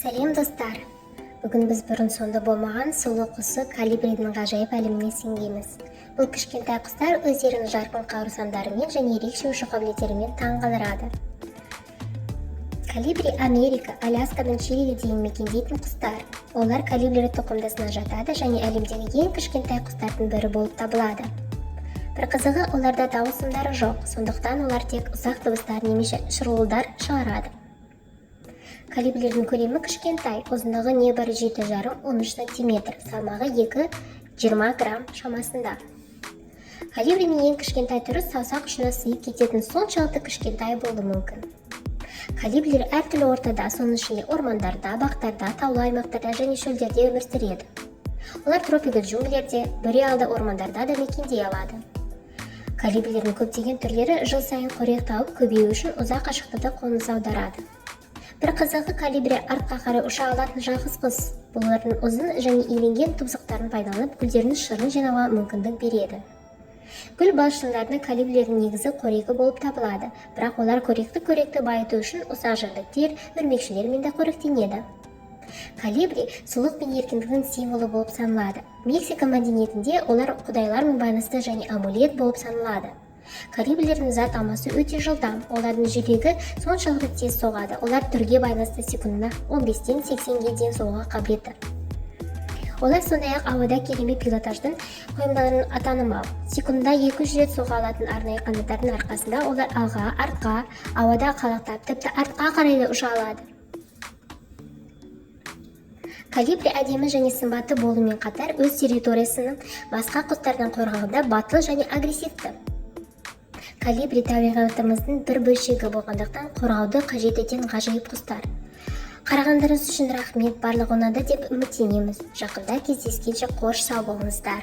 Сәлем достар! Бүгін біз бұрын сонды болмаған сұлу құсы колибридің ғажайып әлеміне сіңгеміз. Бұл кішкентай құстар өздерінің жарқын қарусандарымен және ерекше ұшу қабілеттерімен таң қалдырады. Колибри Америка, Аляскадан Чилиге дейін мекендейтін құстар. Олар колибри тұқымдасына жатады және әлемдегі ең кішкентай құстардың бірі болып табылады. Бір қызығы, оларда дауысымдары жоқ, сондықтан олар тек ұсақ дыбыстар немесе шырылдар шығарады. Колибрилердің көлемі кішкентай, ұзындығы небәрі 7,5-13 см, салмағы 2-20 грамм шамасында. Колибрінің ең кішкентай түрі саусақ ұшына сыйып кететін соншалықты кішкентай болуы мүмкін. Колибрилер әртүрлі ортада, соның ішінде ормандарда, бақтарда, таулы аймақтарда және шөлдерде өмір сүреді. Олар тропиктік джунглерде, бореалды ормандарда да мекендей алады. Колибрилердің көптеген түрлері жыл сайын қорек тауып көбею үшін ұзақ қашықтықта қоныс аударады. Бір қызығы, колибри артқа қарай ұша алатын жалғыз құс. Олардың ұзын және иленген тұмсықтарын пайдаланып, гүлдердің шырын жинауға мүмкіндік береді. Гүл балшықтарының колибрилердің негізі қорегі болып табылады, бірақ олар қоректі байыту үшін ұсақ жәндіктер, өрмекшілермен де қоректенеді. Колибри сұлулық пен еркіндіктің символы болып саналады. Мексика мәдениетінде олар құдайлармен байланысты және амулет болып саналады. Колибрилердің зат алмасу өте жылдам, олардың жүрегі соншалықты тез соғады. Олар түрге байланысты секундына 15-тен 80-ге дейін соғуға қабілетті. Олар сондай-ақ ауада керемет пилотаждың қоймаларын танымал. Секундына 200 рет соға алатын арнайы қанаттардың арқасында олар алға, артқа, ауада қалықтап, тіпті артқа қарай да ұша алады. Колибри әдемі және сымбатты болумен қатар өз территориясының басқа құстардан қорғауында батыл және агрессивті. Колибри табиғатымыздың бір бөлшегі болғандықтан қорғауды қажет ететін ғажайып құстар. Қарағандарыңыз үшін рахмет, барлығы ұнады деп үміттенеміз. Жақында кездескенше қош сау болыңыздар.